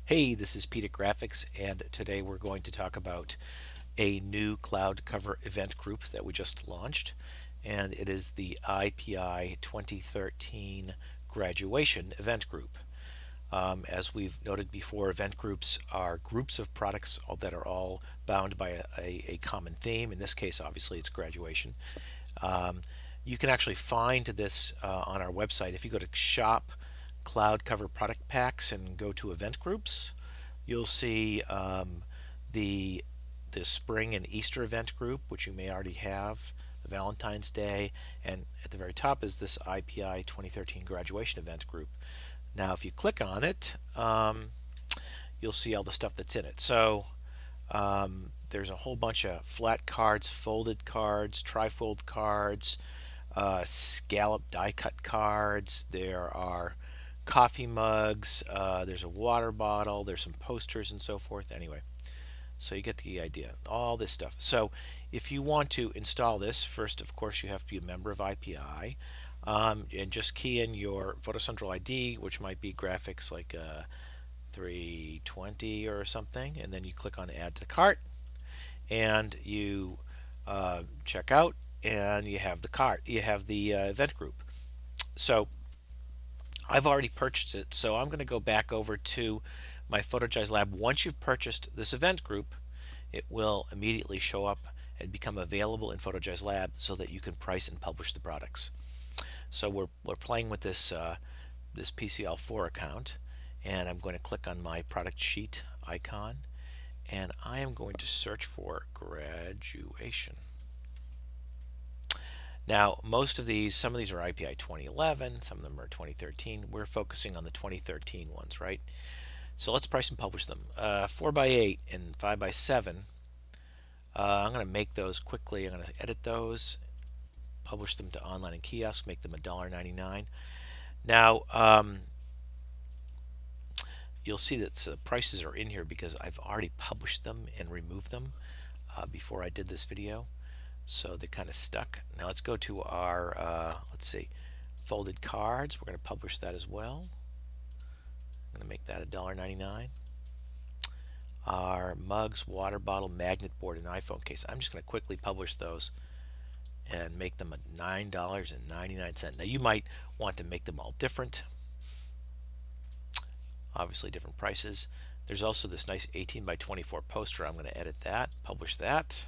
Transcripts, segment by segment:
Hey, this is Pete at Graphics, and today we're going to talk about a new CloudCover event group that we just launched, and it is the IPI 2013 graduation event group. As we've noted before, event groups are groups of products that are all bound by a common theme. In this case, obviously, it's graduation. Um, you can actually find this on our website. If you go to Shop Cloud Cover Product Packs and go to Event Groups, you'll see the the spring and Easter event group, which you may already have, the Valentine's Day, and at the very top is this IPI 2013 graduation event group. Now, if you click on it, you'll see all the stuff that's in it. So there's a whole bunch of flat cards, folded cards, trifold cards, scallop die cut cards. There are coffee mugs. There's a water bottle. There's some posters and so forth. Anyway, so you get the idea. All this stuff. So if you want to install this, first, of course, you have to be a member of IPI. And just key in your PhotoCentral ID, which might be graphics like 320 or something, and then you click on Add to Cart, and you check out, and you have the cart, you have the event group. So I've already purchased it, so I'm going to go back over to my Photogize lab. Once you've purchased this event group, it will immediately show up and become available in Photogize lab so that you can price and publish the products. So we're playing with this PCL4 account, and I'm going to click on my product sheet icon, and I am going to search for graduation. Now, most of these, some of these are IPI 2011, some of them are 2013. We're focusing on the 2013 ones, right? So let's price and publish them. 4x8 and 5x7. I'm going to make those quickly. I'm going to edit those, publish them to online and kiosk, make them $1.99. Now, you'll see that the prices are in here because I've already published them and removed them before I did this video. So they kind of stuck. Now let's go to our, let's see, folded cards. We're going to publish that as well. I'm going to make that $1.99. Our mugs, water bottle, magnet board, and iPhone case. I'm just going to quickly publish those and make them at $9.99. Now you might want to make them all different. Obviously different prices. There's also this nice 18 by 24 poster. I'm going to edit that, publish that,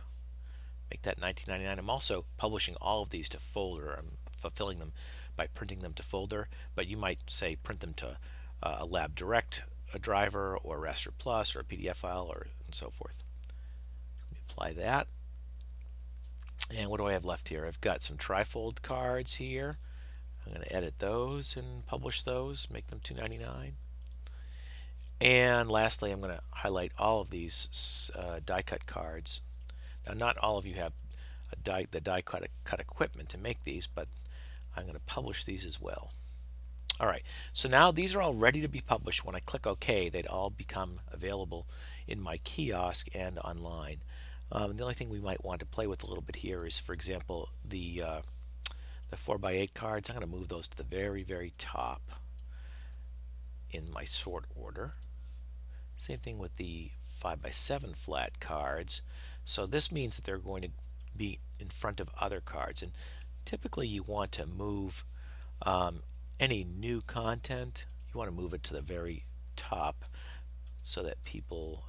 make that $19.99. I'm also publishing all of these to folder. I'm fulfilling them by printing them to folder, but you might say print them to a Lab Direct, a driver, or Raster Plus, or a PDF file, or and so forth. Let me apply that. And what do I have left here? I've got some trifold cards here. I'm going to edit those and publish those, make them $2.99. And lastly, I'm going to highlight all of these die cut cards. Now, not all of you have the die cut equipment to make these, but I'm going to publish these as well. All right, so now these are all ready to be published. When I click OK, they'd all become available in my kiosk and online. The only thing we might want to play with a little bit here is, for example, the 4x8 cards. I'm going to move those to the very, very top in my sort order. Same thing with the 5x7 flat cards. So this means that they're going to be in front of other cards. And typically you want to move any new content, you want to move it to the very top so that people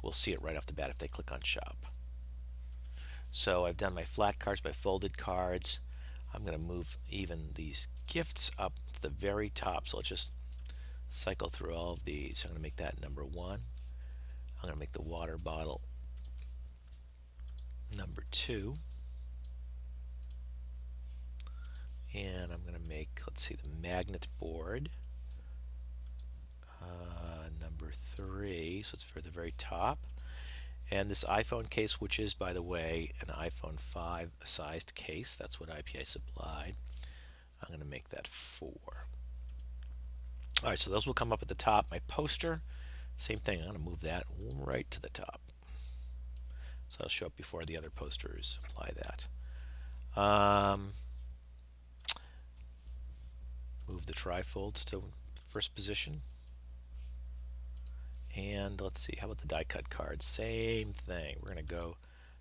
will see it right off the bat if they click on shop. So I've done my flat cards, my folded cards. I'm going to move even these gifts up to the very top. So let's just cycle through all of these. I'm going to make that number 1. I'm going to make the water bottle number 2. And I'm going to make, let's see, the magnet board number 3. So it's for the very top. And this iPhone case, which is, by the way, an iPhone 5 sized case. That's what IPI supplied. I'm going to make that 4. All right, so those will come up at the top. My poster, same thing. I'm going to move that right to the top. So it'll show up before the other posters. Apply that. Move the trifolds to first position. And let's see, how about the die cut cards? Same thing. We're going to go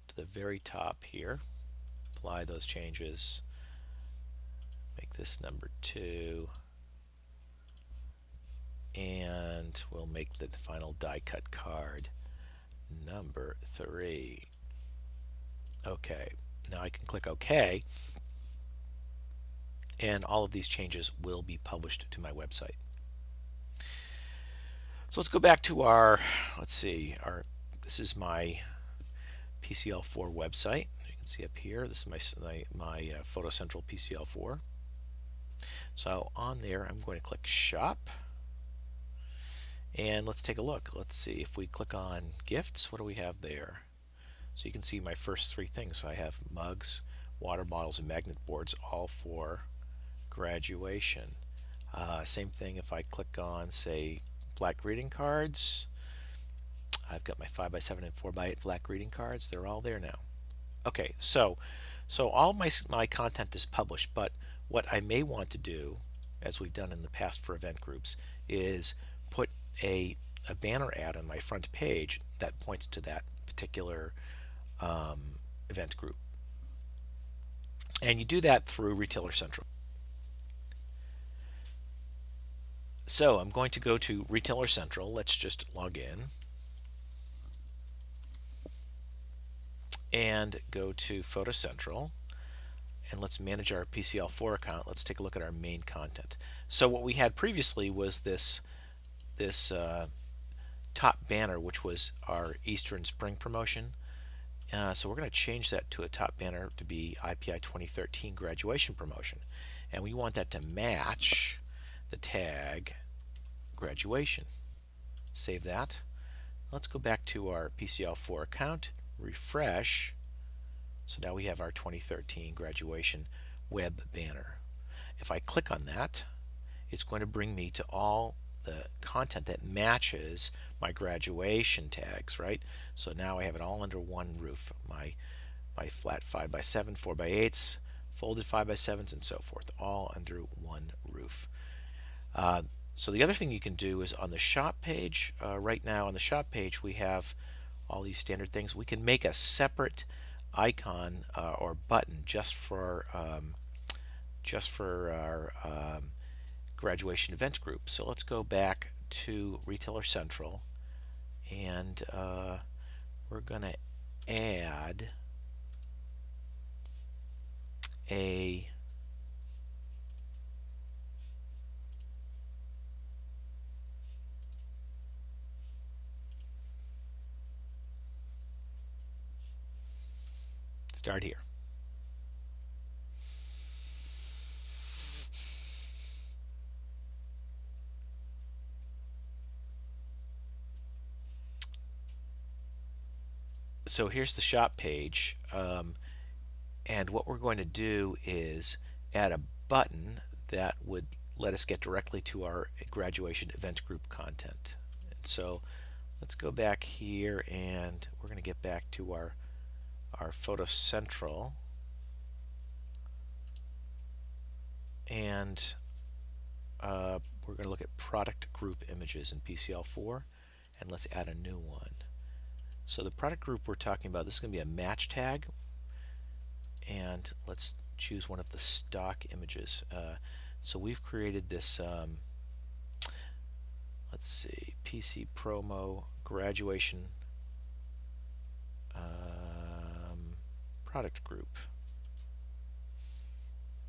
to the very top here, apply those changes, make this number 2, and we'll make the final die cut card number 3. Okay, now I can click OK, and all of these changes will be published to my website. So let's go back to our, let's see, this is my PCL4 website. You can see up here, this is my Photo Central PCL4. So on there, I'm going to click Shop. And let's take a look. Let's see if we click on Gifts, what do we have there? So you can see my first 3 things. I have mugs, water bottles, and magnet boards, all for graduation. Same thing if I click on, say, flat greeting cards. I've got my 5x7 and 4x8 flat greeting cards. They're all there now. Okay, so all my content is published, but what I may want to do, as we've done in the past for event groups, is put a banner ad on my front page that points to that particular event group. And you do that through Retailer Central. So I'm going to go to Retailer Central. Let's just log in and go to Photo Central, and let's manage our PCL4 account. Let's take a look at our main content. So what we had previously was this top banner, which was our Easter and Spring promotion. So we're going to change that to a top banner to be IPI 2013 graduation promotion, and we want that to match the tag graduation. Save that. Let's go back to our PCL4 account, refresh. So now we have our 2013 graduation web banner. If I click on that, it's going to bring me to all the content that matches my graduation tags, right? So now I have it all under one roof. My flat 5x7, 4x8s, folded 5x7s, and so forth, all under one roof. So the other thing you can do is on the shop page, right now on the shop page we have all these standard things. We can make a separate icon or button just for our graduation event group. So let's go back to Retailer Central, and we're going to add a start here. So here's the shop page, and what we're going to do is add a button that would let us get directly to our graduation event group content. And so let's go back here, and we're going to get back to our Photo Central, and we're going to look at product group images in PCL4, and let's add a new one. So the product group we're talking about, this is going to be a match tag, and let's choose one of the stock images. So we've created this, let's see, PC promo graduation product group,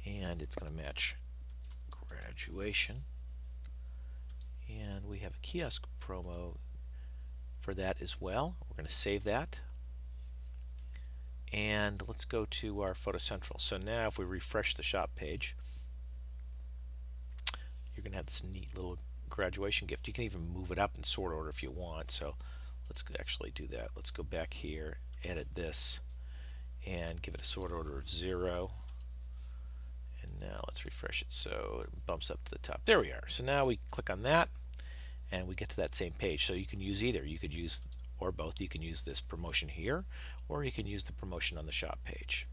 and it's going to match graduation, and we have a kiosk promo for that as well. We're going to save that, and let's go to our Photo Central. So now if we refresh the shop page, you're going to have this neat little graduation gift. You can even move it up in sort order if you want, so let's actually do that. Let's go back here, edit this, and give it a sort order of 0, and now let's refresh it so it bumps up to the top. There we are. So now we click on that, and we get to that same page. So you can use either. You could use, or both. You can use this promotion here, or you can use the promotion on the shop page.